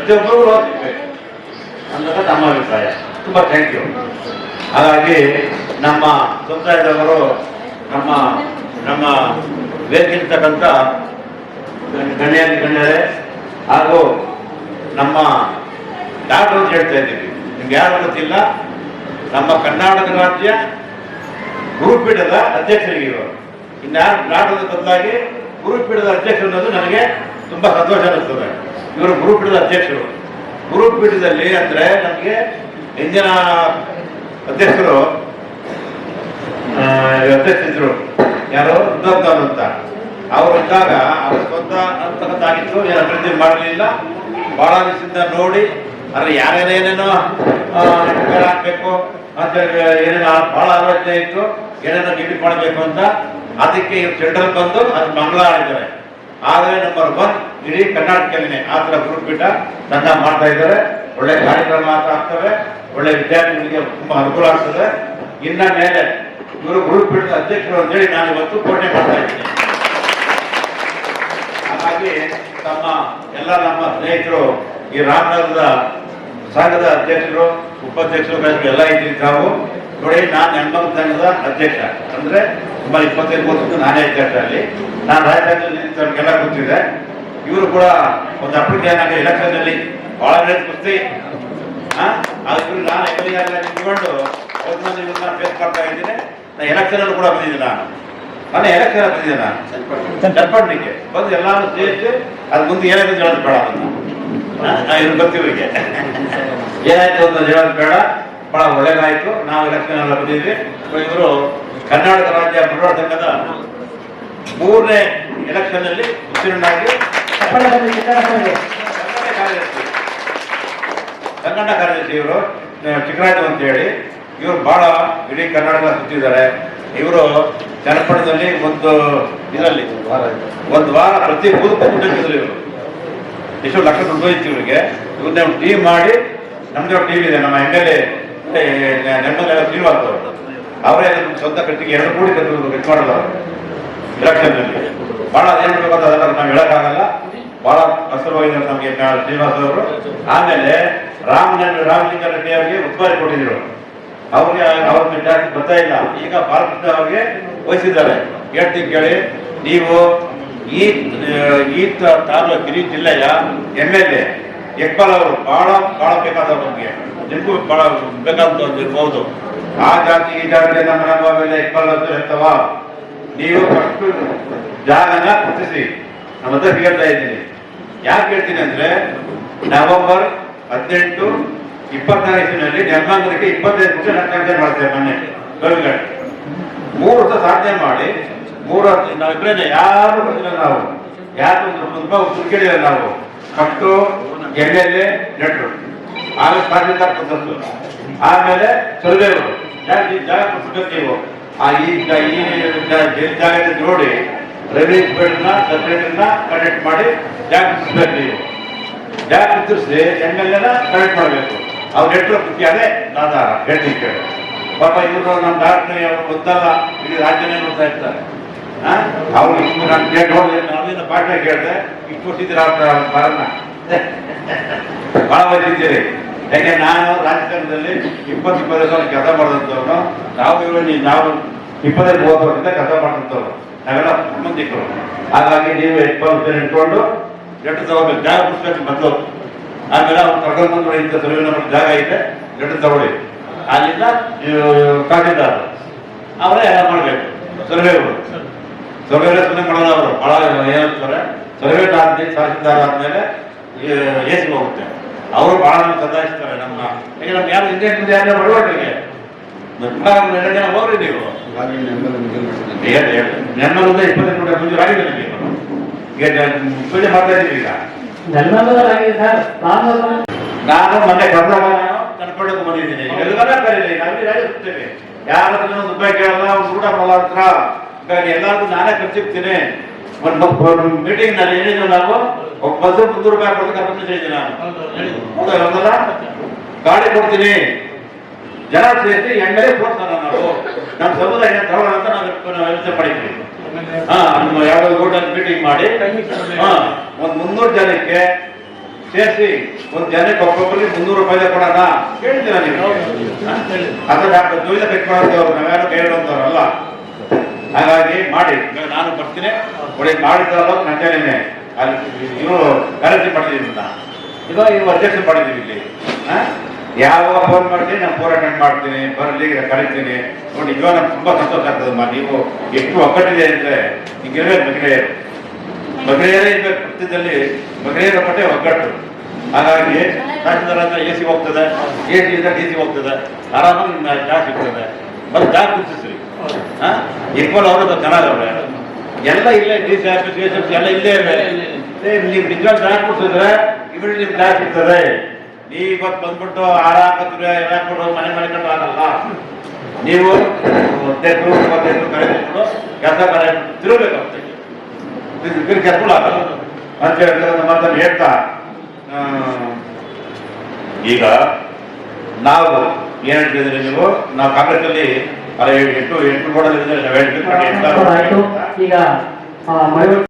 ಪ್ರತಿಯೊಬ್ಬರು ಸಿಗ್ಬೇಕು ಅನ್ನೋದು ನಮ್ಮ ಅಭಿಪ್ರಾಯ. ತುಂಬ ಥ್ಯಾಂಕ್ ಯು. ಹಾಗಾಗಿ ನಮ್ಮ ಸಮುದಾಯದವರು ನಮ್ಮ ನಮ್ಮ ವೇದಿರ್ತಕ್ಕಂಥ ಗಣ್ಯರೇ ಹಾಗೂ ನಮ್ಮ ಡಾಕ್ಟರ್ ಅಂತ ಹೇಳ್ತಾ ಇದ್ದೀವಿ, ನಿಮ್ಗೆ ಯಾರು ಗೊತ್ತಿಲ್ಲ, ನಮ್ಮ ಕರ್ನಾಟಕ ರಾಜ್ಯ ಗುರುಪೀಠದ ಅಧ್ಯಕ್ಷರಿಗೆ ಇವರು. ಇನ್ಯಾರು ಡಾಕ್ಟರ್ ಬದಲಾಗಿ ಗುರುಪೀಠದ ಅಧ್ಯಕ್ಷರು ಅನ್ನೋದು ನನಗೆ ತುಂಬ ಸಂತೋಷ ಅನ್ನಿಸ್ತದೆ. ಇವರು ಗುರುಪೀಠದ ಅಧ್ಯಕ್ಷರು. ಗುರುಪೀಠದಲ್ಲಿ ಅಂದರೆ ನಮಗೆ ಹಿಂದಿನ ಅಧ್ಯಕ್ಷರು ಅಧ್ಯಕ್ಷರು ಯಾರು ರುದ್ರಪ್ಪನವರು ಅಂತ ಅವರು ಇದ್ದಾಗ ಅವ್ರ ಸ್ವಂತ ಅಂತಕ್ಕಂಥಾಗಿತ್ತು, ಏನು ಅಭಿವೃದ್ಧಿ ಮಾಡಲಿಲ್ಲ. ಭಾಳ ದಿವಸದಿಂದ ನೋಡಿ ಆದರೆ ಯಾರೇನೇನೇನೋ ಹಾಕಬೇಕು ಅಂತ ಏನೇನೋ ಭಾಳ ಆಲೋಚನೆ ಇತ್ತು, ಏನೇನೋ ಡಿಲೀಟ್ ಮಾಡಬೇಕು ಅಂತ. ಅದಕ್ಕೆ ಇವ್ರು ಸೆಂಟ್ರಲ್ ಬಂದು ಅದು ಮಂಗಳ ಆಡಿದ್ದಾರೆ. ಆದರೆ ನಂಬರ್ 1 ಇಡೀ ಕರ್ನಾಟಕದಲ್ಲಿನೇ ಆ ಥರ ಗುರುಪೀಠ ನನ್ನ ಮಾಡ್ತಾ ಇದ್ದಾರೆ. ಒಳ್ಳೆ ಕಾರ್ಯಕ್ರಮ ಆಗ್ತವೆ, ಒಳ್ಳೆ ವಿದ್ಯಾರ್ಥಿಗಳಿಗೆ ತುಂಬ ಅನುಕೂಲ ಆಗ್ತದೆ. ಇನ್ನ ಮೇಲೆ ಇವರು ಗುರುಪೀಠದ ಅಧ್ಯಕ್ಷರು ಅಂತೇಳಿ ನಾನು ಇವತ್ತು ಘೋಷಣೆ ಮಾಡ್ತಾ ಇದ್ದೀನಿ. ಹಾಗಾಗಿ ಎಲ್ಲ ನಮ್ಮ ಸ್ನೇಹಿತರು ಈ ರಾಮನಗರದ ಸಂಘದ ಅಧ್ಯಕ್ಷರು, ಉಪಾಧ್ಯಕ್ಷರು ಎಲ್ಲ ಇದ್ದೀವಿ. ತಾವು ನೋಡಿ, ನಾನು ಹೆಣ್ಮಕ್ಳ ಸಂಘದ ಅಧ್ಯಕ್ಷ ಅಂದರೆ ಸುಮಾರು 25 ವರ್ಷದಿಂದ ನಾನೇ ಅಧ್ಯಕ್ಷ. ಅಲ್ಲಿ ನಾನು ರಾಜಕಾರಣದಲ್ಲಿಲ್ಲ ಗೊತ್ತಿದೆ. ಇವರು ಕೂಡ ಒಂದು ಅಪ್ಲಿಕೇಶನ್ ಆಗಿ ಎಲೆಕ್ಷನ್ನಲ್ಲಿ ಭಾಳ ಕುಸ್ತಿ ಅದಕ್ಕೆ ನಾನು ಎಲ್ಲಿ ನಿಂತ್ಕೊಂಡು ಮಂದಿ ಇವ್ರನ್ನ ಫೇಸ್ ಮಾಡ್ತಾ ಇದ್ದೀನಿ. ನಾನು ಎಲೆಕ್ಷನಲ್ಲಿ ಕೂಡ ಬಂದಿದ್ದೀನಿ. ನಾನು ಎಲೆಕ್ಷನ್ ಬಂದಿದ್ದೆ. ನಾನು ಚನ್ನಪಟ್ಟಣಕ್ಕೆ ಬಂದು ಎಲ್ಲಾನು ಸೇರಿಸಿ ಅದು ಮುಂದೆ ಏನಾಯ್ತು ಹೇಳೋದು ಬೇಡ. ಇವ್ರು ಗೊತ್ತಿವರಿಗೆ ಏನಾಯ್ತು ಅಂತ ಹೇಳೋದು ಬೇಡ. ಭಾಳ ಒಳ್ಳೇದಾಯಿತು. ನಾವು ಎಲೆಕ್ಷನ್ ಎಲ್ಲ ಬಂದಿದ್ವಿ. ಇವರು ಕರ್ನಾಟಕ ರಾಜ್ಯ ಬಡವರ ಸಂಘದ 3ನೇ ಎಲೆಕ್ಷನ್ನಲ್ಲಿ ಉತ್ತೀರ್ಣರಾಗಿ ಸಂಘಟನಾ ಕಾರ್ಯದರ್ಶಿ ಇವರು ಚಿಕ್ಕರಾಜು ಅಂತ ಹೇಳಿ ಇವರು ಬಹಳ ಇಡೀ ಕರ್ನಾಟಕ ಸುತ್ತಿದ್ದಾರೆ. ಇವರು ಚನ್ನಪಟ್ಟಣದಲ್ಲಿ ಒಂದು ವಾರ ಪ್ರತಿ ಬೂತ್ ಇವರು ಎಷ್ಟು ಲಕ್ಷ ದುಡ್ಡು ಇತ್ತು ಇವರಿಗೆ. ಇವ್ರನ್ನ ಟೀಮ್ ಮಾಡಿ, ನಮ್ದೇ ಟೀಮ್ ಇದೆ, ನಮ್ಮ MLA ನೆಮ್ಮದಿ ಶ್ರೀನಿವಾಸ್ ಅವರು, ಅವರೇ ಸ್ವಂತ ಕಟ್ಟಿಗೆ 2 ಕೋಟಿ ಖರ್ಚು ಮಾಡಲ್ಲ ಅವರು ಎಲೆಕ್ಷನ್ನಲ್ಲಿ. ಭಾಳ ಅದೇನು ಮಾಡ್ಬೇಕು ಅದೆಲ್ಲ ನಾವು ಹೇಳೋಕ್ಕಾಗಲ್ಲ. ಭಾಳ ಕಷ್ಟವಾಗಿದ್ದಾರೆ ನಮಗೆ ಶ್ರೀನಿವಾಸ್ ಅವರು. ಆಮೇಲೆ ರಾಮಲಿಂಗ ರೆಡ್ಡಿ ಅವರಿಗೆ ಉಸ್ತುವಾರಿ ಕೊಟ್ಟಿದ್ರು. ಅವ್ರಿಗೆ ಅವ್ರಿಗೆ ಜಾಸ್ತಿ ಬರ್ತಾ ಇಲ್ಲ. ಈಗ ಬಾಲಕೃಷ್ಣ ಅವ್ರಿಗೆ ವಹಿಸಿದ್ದಾರೆ. ಹೇಳ್ತೀನಿ ಕೇಳಿ, ನೀವು ಈ ತಾಲೂಕು ಇಡೀ ಜಿಲ್ಲೆಯ MLA ಯಕ್ಪಾಲ್ ಅವರು ಭಾಳ ಬೇಕಾದವರು. ನಮಗೆ ನಿಮಗೂ ಭಾಳ ಬೇಕಾದಂಥದ್ದು ಇರ್ಬೋದು. ಆ ಜಾತಿ ಈ ಜಾತಿ ನಮ್ಮ ಯಕ್ಪಾಲ್ ಅಂತ ಇರ್ತವ. ನೀವು ಫಸ್ಟ್ ಜಾಗನ ಗುರುತಿಸಿ. ನಮ್ಮ ಹತ್ರ ಹೇಳ್ತಾ ಇದ್ದೀನಿ. ಯಾಕೆ ಹೇಳ್ತೀನಿ ಅಂದರೆ, ನವೆಂಬರ್ 18, 24 ಜನ್ಮಾಂಗಕ್ಕೆ 25 ವರ್ಷ ನಾನು ಸಾಧನೆ ಮಾಡ್ತೇವೆ. ಮೊನ್ನೆ ಗವಿಗಡೆ 3 ವರ್ಷ ಸಾಧನೆ ಮಾಡಿ 3 ವರ್ಷ ನಾವಿಬ್ಬರೇ ಯಾರು ಬರ್ತಿಲ್ಲ. ನಾವು ಯಾರು ಕೇಳಿಲ್ಲ. ನಾವು ಫಸ್ಟು MLA ನೆಟ್ರು, ಆಮೇಲೆ ತಹಸೀಲ್ದಾರ್ ಪದ್ಧತಿ, ಆಮೇಲೆ ಸರ್ವೇವರು ಜಾಗ ಕೊಡ್ಬೇಕು. ನೀವು ಈ ಜಾಗದ ನೋಡಿ ರೆವಿನ್ಯೂ ಇನ್ಸ್ಪೆಕ್ಟರ್ನ ಸೆಕ್ರೆಟರಿನ ಕನೆಕ್ಟ್ ಮಾಡಿ ಜಾಗ ಗುರ್ತಿಸ್ಬೇಕು. ನೀವು ಜಾಗ ಗುರ್ತಿಸಿ MLAನ ಕನೆಕ್ಟ್ ಮಾಡಬೇಕು. ಅವ್ರು ನೆಟ್ರು ಅದೇ ಆಧಾರ. ಹೇಳ್ತೀನಿ ಕೇಳಿ, ಪಾಪ ಇವರು ನಮ್ಮ ಡಾಕ್ಟ್ರಿ ಅವರು ಗೊತ್ತಲ್ಲ, ಇಡೀ ರಾಜ್ಯನೇ ನೋಡ್ತಾ ಇರ್ತಾರೆ. ಅವ್ರು ಇಷ್ಟು ನಾನು ನಾವೇನು ಭಾಷೆ ಕೇಳಿದೆ, ಇಷ್ಟು ವರ್ಷಿದ್ದೀರ ಬರನ್ನ ಭಾಳ ವಹಿಸಿದ್ದೀರಿ. ಯಾಕೆ ನಾನು ರಾಜಕಾರಣದಲ್ಲಿ 20-25 ವರ್ಷ ಕೆಲಸ ಮಾಡಿದಂಥವ್ರು. ನಾವು 25-30 ವರ್ಷದಿಂದ ಕೆಲಸ ಮಾಡಿದಂಥವ್ರು. ನಾವೆಲ್ಲ ಸಂಬಂಧಿಕರು. ಹಾಗಾಗಿ ನೀವು 20 ರೂಪಾಯಿ ಇಟ್ಕೊಂಡು ಲೆಟರ್ ತಗೋಬೇಕು. ಜಾಗ ಪುಸ್ತಕ ಬಂದು ಆಮೇಲೆ ಅವ್ರು ಕರ್ಕೊಂಡು ಬಂದು ಇಂಥ ಸರ್ವೆ ನಂಬರ್ ಜಾಗ ಇದೆ, ಲೆಟರ್ ತಗೊಳ್ಳಿ. ಅಲ್ಲಿಂದ ತಹಸೀಲ್ದಾರ್ ಅವರೇ ಎಲ್ಲ ಮಾಡಬೇಕು. ಸರ್ವೇಗಳು ಸುಮ್ಮನೆ ಮಾಡೋದು. ಅವರು ಭಾಳ ಹೇಳ್ತಾರೆ. ಸರ್ವೆ ಆದ್ಮೇಲೆ ತಹಸೀಲ್ದಾರ್ ಆದಮೇಲೆ AC ಹೋಗುತ್ತೆ. ಅವರು ಭಾಳ ಸದಾಯಿಸ್ತಾರೆ ನಮ್ಮ. ಈಗ ನಮ್ಗೆ ಯಾರು ಹಿಂದೆ ಯಾರೇ ಬಡವರಿಗೆ 2 ಜನ ಹೋಗ್ರಿ. ನೀವು ನೆನ್ಮಲದ 25 ಕೋಟಿ ಮುಂಚೆ ಆಗಿದೆ. ನಮಗೆ ಈಗ ಪೂಜೆ ಮಾಡ್ತಾ ಇದ್ದೀವಿ. ಈಗ ನಾನು ಮೊನ್ನೆ ಕರೆದಾಗ ಕನ್ಕೊಳ್ಳೋಕೆ ಬಂದಿದ್ದೀನಿ. ಎಲ್ಲರ ಕರೀಲಿ, ನಾವೇ ಸುತ್ತೇವೆ. ಯಾರ ಹತ್ರ ರೂಪಾಯಿ ಕೇಳಲ್ಲ, ಒಂದು ಊಟ ಮಾಡಲ್ಲ. ಎಲ್ಲರಿಗೂ ನಾನೇ ಖರ್ಚಿರ್ತೀನಿ. ಒಂದು ಮೀಟಿಂಗ್ ನಲ್ಲಿ ಹೇಳಿದ್ವಿ ನಾವು, ಒಬ್ಬ ಬಸ್ 300 ರೂಪಾಯಿ ಕೊಡೋದು ಕರ್ಕೊಂಡು ಹೇಳಿದ್ದೆ ನಾನು. ಹೌದಲ್ಲ, ಗಾಡಿ ಕೊಡ್ತೀನಿ, ಜನ ಸೇರಿಸಿ MLA ಕೊಡ್ತಾನ. ನಾವು ನಮ್ಮ ಸಮುದಾಯ ತಗೊಳ್ಳೋ ಅಂತ ನಾವು ವ್ಯವಸ್ಥೆ ಮಾಡಿದ್ವಿ. ಯಾವ್ದಾದ್ರು ಹೋಟೆಲ್ ಮೀಟಿಂಗ್ ಮಾಡಿ ಒಂದು 300 ಜನಕ್ಕೆ ಸೇರಿಸಿ ಒಂದು ಜನಕ್ಕೆ ಒಬ್ಬೊಬ್ಬರಿಗೆ 300 ರೂಪಾಯಿ ಕೊಡೋಣ ಹೇಳ್ತೀರಾ ನೀವು? ಅಥವಾ ಡಾಕ್ಟರ್ ದ್ವೈತ ಕಟ್ಕೊಳ್ಳೋದವ್ರು ನಾವ್ಯಾರು ಕೇಳುವಂಥವ್ರಲ್ಲ. ಹಾಗಾಗಿ ಮಾಡಿ, ನಾನು ಬರ್ತೀನಿ. ಒಳ್ಳೆ ಮಾಡಿದ್ರಲ್ಲ ನಂಜೇನೆ ಅಲ್ಲಿ ಇವರು ಕರೆನ್ಸಿ ಮಾಡಿದ್ದೀವಿ ಇವಾಗ ಇವರು ಅಧ್ಯಕ್ಷ ಮಾಡಿದ್ದೀವಿ ಇಲ್ಲಿ. ಯಾವಾಗ ಫೋನ್ ಮಾಡ್ತೀನಿ ನಾನು ಫೋನ್ ಅಟೆಂಡ್ ಮಾಡ್ತೀನಿ, ಬರಲಿ ಕರಿತೀನಿ. ನೋಡಿ ಇವಾಗ ನಮ್ಗೆ ತುಂಬ ಸಂತೋಷ ಆಗ್ತದಮ್ಮ. ನೀವು ಎಷ್ಟು ಒಗ್ಗಟ್ಟಿದೆ ಅಂದರೆ ಹಿಂಗಿರಬೇಕು ಮಹಿಳೆಯರು. ಮಹಿಳೆಯರೇ ಇರಬೇಕು ಪಕ್ಷದಲ್ಲಿ, ಮಹಿಳೆಯರ ಪಟ್ಟೆ ಒಗ್ಗಟ್ಟು. ಹಾಗಾಗಿ ರಾಜ್ಯದ AC ಹೋಗ್ತದೆ, AC DC ಹೋಗ್ತದೆ, ಆರಾಮಾಗಿ ನಿಮ್ಮ ಚಾ ಸಿಗ್ತದೆ. ಮತ್ತೆ ಚಾ ಕುದಿಸ್ರಿ. ಇಕ್ವಲ್ ಅವ್ರದ್ದು ಚೆನ್ನಾಗವ್ರೆ ಎಲ್ಲ ಇಲ್ಲೇ DC ಆಫೀಸ್ ಎಲ್ಲ ಇಲ್ಲೇ ಇವೆ. ನೀವು ನಿಜವಾಗ್ ಚಾ ಕುಡಿಸಿದ್ರೆ ಇವರು ನಿಮ್ಗೆ ಚಾ ಸಿಗ್ತದೆ. ನೀವು ಇವತ್ತು ಬಂದ್ಬಿಟ್ಟು ಹಾಕ್ಬಿಟ್ಟು ಮನೆ ಕಟ್ಟು ಆಗಲ್ಲ. ನೀವು 18 ಕರೆದ್ಬಿಟ್ಟು ಕೆಲಸ ತಿರುಗಬೇಕಾಗ್ತದೆ. ಕೆಲ್ಸಗಳು ಆಗಲ್ಲ ಅಂತ ಮಾತನ್ನು ಹೇಳ್ತಾ, ಈಗ ನಾವು ಏನ್ ಹೇಳ್ತಿದ್ರಿ ನೀವು? ನಾವು ಕಾಂಗ್ರೆಸ್ಸಲ್ಲಿ ಎಂಟು ಬೋರ್ಡಲ್ಲಿ ಈಗ